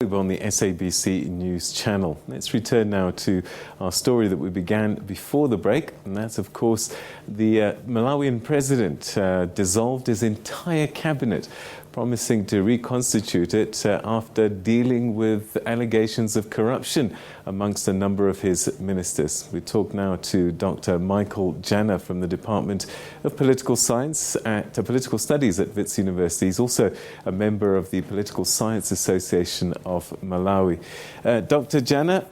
On the SABC News channel. Let's return now to our story that we began before the break, and that's of course the Malawian president dissolved his entire cabinet, promising to reconstitute it after dealing with allegations of corruption amongst a number of his ministers. We talk now to Dr. Michael Jana from the Department of Political Science at Political Studies at Wits University. He's also a member of the Political Science Association of Malawi. Dr. Jana,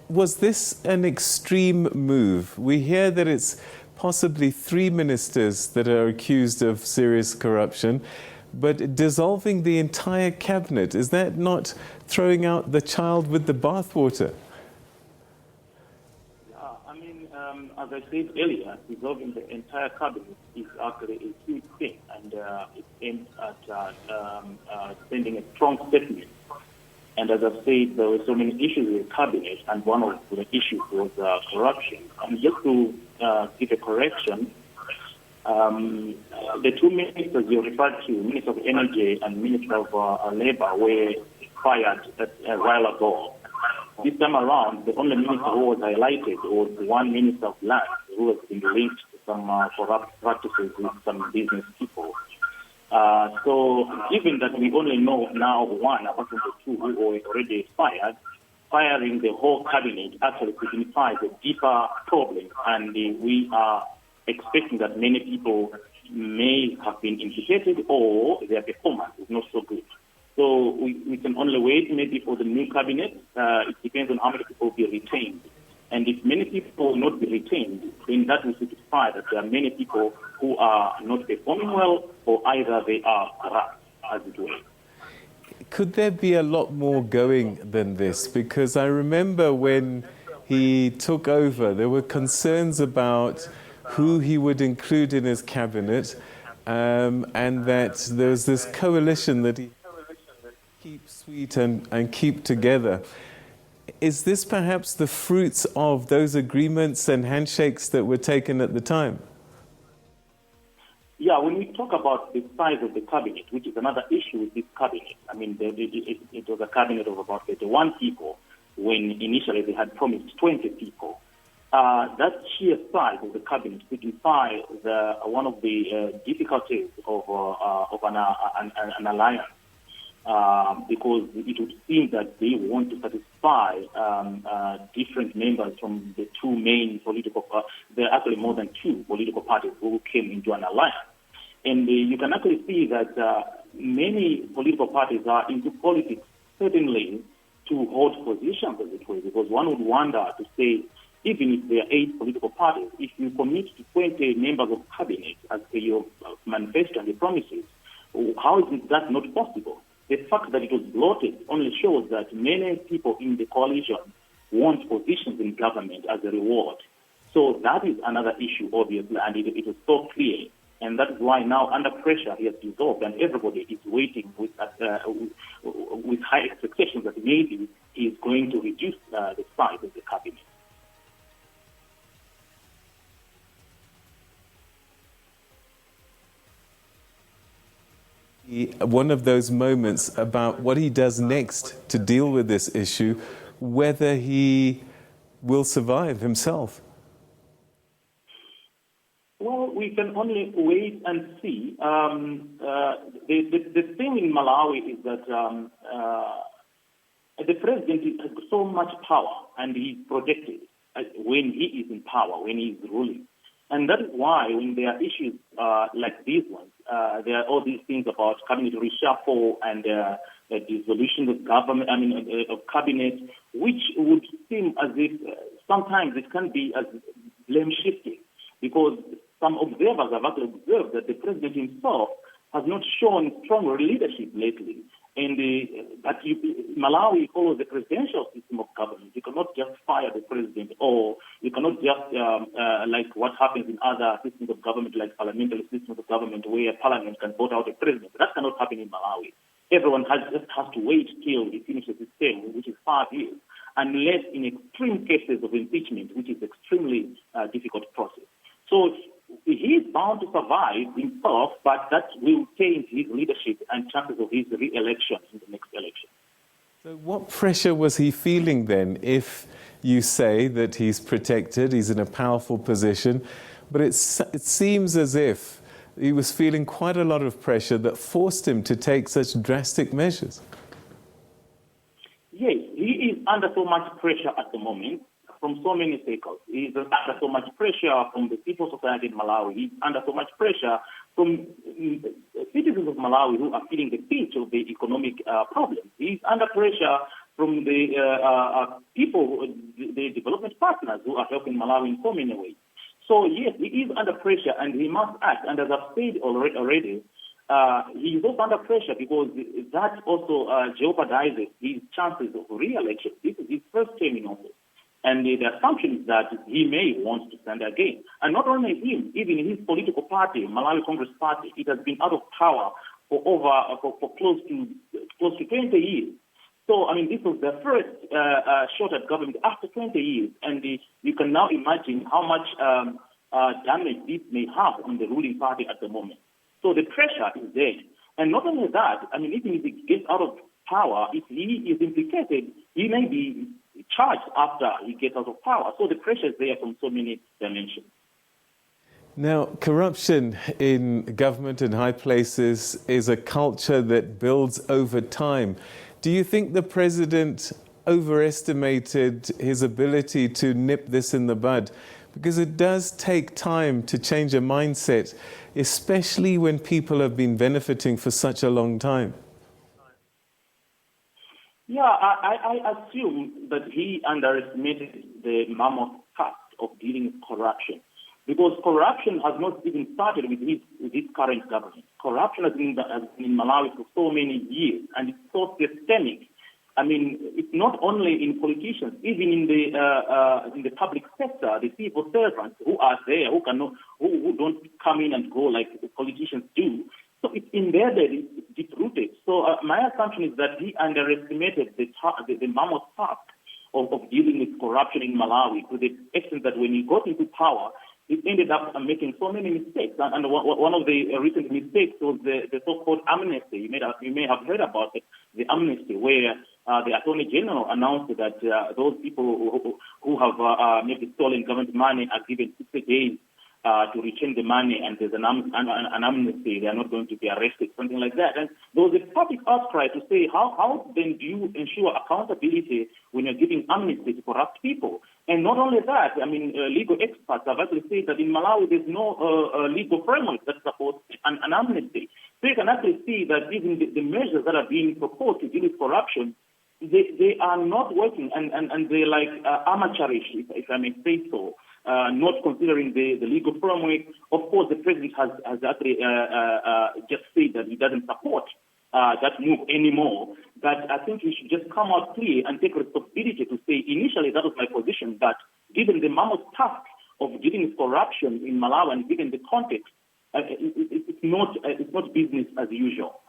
was this an extreme move? We hear that it's possibly 3 ministers that are accused of serious corruption, but dissolving the entire cabinet, is that not throwing out the child with the bathwater? As I said earlier, dissolving the entire cabinet is actually a huge thing, and it aims at sending a strong statement. And as I said, there were so many issues with the cabinet, and one of the issues was corruption. And just to give a correction, the 2 ministers you referred to, Minister of Energy and Minister of Labour, were fired a while ago. This time around, the only minister who was highlighted was one Minister of Land, who has been linked to some corrupt practices with some business people. So given that we only know now one, apart from the 2 who were already fired, firing the whole cabinet actually signifies a deeper problem, and we are expecting that many people may have been implicated or their performance is not so good. So we can only wait maybe for the new cabinet. It depends on how many people will be retained. And if many people will not be retained, then that will signify that there are many people who are not performing well, or either they are corrupt, as it were. Could there be a lot more going than this? Because I remember when he took over, there were concerns about who he would include in his cabinet, and that there was this coalition that he keep sweet and keep together. Is this perhaps the fruits of those agreements and handshakes that were taken at the time? Yeah, when we talk about the size of the cabinet, which is another issue with this cabinet, I mean, it was a cabinet of about 31 people when initially they had promised 20 people. That sheer size of the cabinet signifies one of the difficulties of an alliance. Because it would seem that they want to satisfy different members from the 2 main political there are actually more than 2 political parties who came into an alliance. And you can actually see that many political parties are into politics, certainly to hold positions as it were, because one would wonder to say, even if there are 8 political parties, if you commit to 20 members of cabinet as per your manifesto and the promises, how is that not possible? The fact that it was bloated only shows that many people in the coalition want positions in government as a reward. So that is another issue, obviously, and it was so clear. And that is why now, under pressure, he has dissolved, and everybody is waiting with high expectations that maybe he is going to reduce the size of the cabinet. One of those moments about what he does next to deal with this issue, whether he will survive himself. Well, we can only wait and see. The thing in Malawi is that the president has so much power, and he's protected when he is in power, when he is ruling. And that is why when there are issues like these ones, there are all these things about cabinet reshuffle and the dissolution of government, of cabinet, which would seem as if sometimes it can be as blame shifting, because some observers have actually observed that the president himself has not shown strong leadership lately. And Malawi follows the presidential system of government. You cannot just fire the president, or you cannot just, like what happens in other systems of government, like parliamentary systems of government, where parliament can vote out a president. That cannot happen in Malawi. Everyone just has to wait till he finishes his term, which is 5 years, unless in extreme cases of impeachment, which is extremely difficult process. So he is bound to survive himself, but that will change his leadership and chances of his re-election in the next election. what pressure was he feeling then, if you say that he's protected, he's in a powerful position, but it seems as if he was feeling quite a lot of pressure that forced him to take such drastic measures? Yes, he is under so much pressure at the moment from so many stakeholders. He is under so much pressure from the civil society in Malawi. He's under so much pressure from citizens of Malawi who are feeling the pinch of the economic problems. He's under pressure from the people, the development partners who are helping Malawi in so many ways. So yes, he is under pressure and he must act. And as I've said already, he is also under pressure because that also jeopardizes his chances of re-election. This is his first term in office. And the assumption is that he may want to stand again. And not only him, even his political party, Malawi Congress Party, it has been out of power for close to 20 years. So, I mean, this was the first shot at government after 20 years. And you can now imagine how much damage this may have on the ruling party at the moment. So the pressure is there. And not only that, I mean, even if he gets out of power, if he is implicated, he may be charged after he gets out of power. So the pressure is there from so many dimensions. Now, corruption in government and high places is a culture that builds over time. Do you think the president overestimated his ability to nip this in the bud? Because it does take time to change a mindset, especially when people have been benefiting for such a long time. Yeah, I assume that he underestimated the mammoth task of dealing with corruption, because corruption has not even started with his current government. Corruption has been in Malawi for so many years, and it's so systemic. I mean, it's not only in politicians, even in the public sector, the civil servants who are there, who don't come in and go like the politicians do. So it's embedded, it's deep-rooted. So my assumption is that he underestimated the mammoth task of dealing with corruption in Malawi, to the extent that when he got into power, he ended up making so many mistakes. And one of the recent mistakes was the so-called amnesty. You may have heard about it, the amnesty, where the Attorney General announced that those people who have maybe stolen government money are given 60 days to return the money, and there's an amnesty, they are not going to be arrested, something like that. And there was a public outcry to say, how then do you ensure accountability when you're giving amnesty to corrupt people? And not only that, I mean, legal experts have actually said that in Malawi there's no legal framework that supports an amnesty. So you can actually see that even the measures that are being proposed to deal with corruption, they are not working, and they're like amateurish, if I may say so. Not considering the legal framework. Of course, the president has actually just said that he doesn't support that move anymore. But I think he should just come out clear and take responsibility to say, initially that was my position, that given the mammoth task of dealing with corruption in Malawi and given the context, it's not business as usual.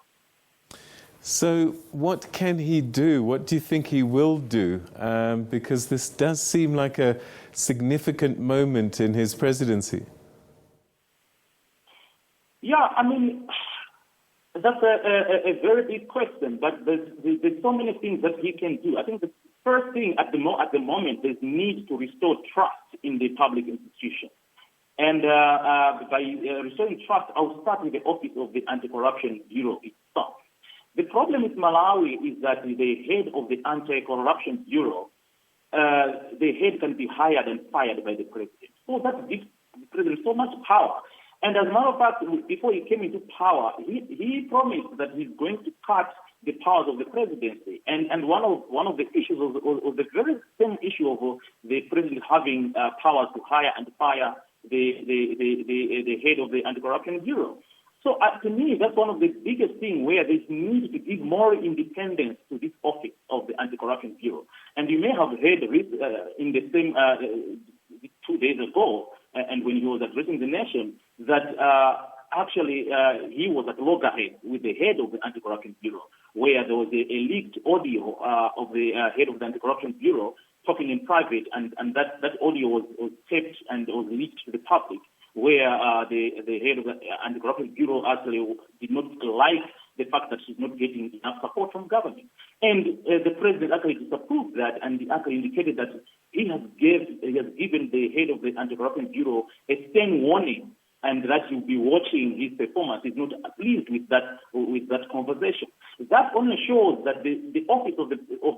So what can he do? What do you think he will do? Because this does seem like a significant moment in his presidency. Yeah, I mean, that's a very big question, but there's so many things that he can do. I think the first thing at the moment is need to restore trust in the public institutions. And by restoring trust, I'll start with the office of the Anti-Corruption Bureau itself. The problem with Malawi is that the head of the Anti-Corruption Bureau, the head can be hired and fired by the president. So that gives the president so much power. And as a matter of fact, before he came into power, he promised that he's going to cut the powers of the presidency. And one of the issues was the very same issue of the president having powers to hire and fire the head of the Anti-Corruption Bureau. So to me, that's one of the biggest things where there's need to give more independence to this office of the Anti-Corruption Bureau. And you may have heard in the same 2 days ago, and when he was addressing the nation, that actually he was at loggerheads with the head of the Anti-Corruption Bureau, where there was a leaked audio of the head of the Anti-Corruption Bureau talking in private, and that audio was taped and was leaked to the public, where the head of the Anti-Corruption Bureau actually did not like the fact that she's not getting enough support from government. And the president actually disapproved that, and he actually indicated that he has given the head of the Anti-Corruption Bureau a stern warning, and that he'll be watching his performance. He's not pleased with that conversation. That only shows that the office of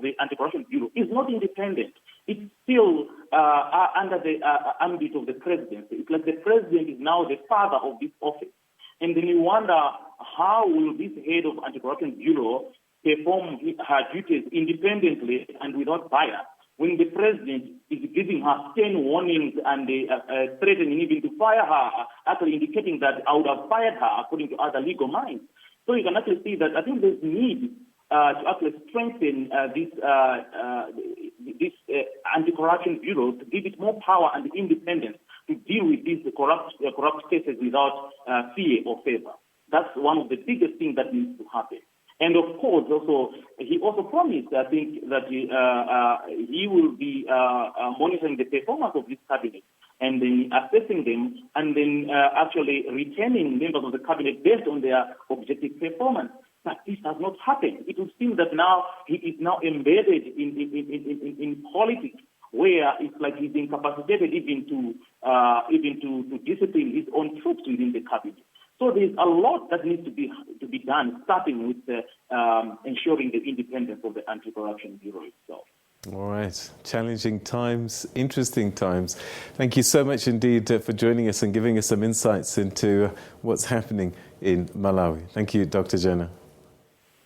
the Anti-Corruption Bureau is not independent. It's still under the ambit of the presidency. It's like the president is now the father of this office. And then you wonder, how will this head of Anti-Corruption Bureau perform her duties independently and without bias, when the president is giving her stern warnings and threatening even to fire her, actually indicating that I would have fired her according to other legal minds. So you can actually see that I think there's need to actually strengthen this Anti-Corruption Bureau, to give it more power and independence to deal with these corrupt cases without fear or favor. That's one of the biggest things that needs to happen. And of course, he also promised, I think, that he will be monitoring the performance of this cabinet and then assessing them and then actually retaining members of the cabinet based on their objective performance. But this has not happened. It would seem that now he is now embedded in politics, where it's like he's incapacitated even to discipline his own troops within the cabinet. So there's a lot that needs to be done, starting with ensuring the independence of the Anti-Corruption Bureau itself. All right. Challenging times, interesting times. Thank you so much indeed for joining us and giving us some insights into what's happening in Malawi. Thank you, Dr. Jana.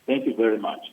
Thank you very much.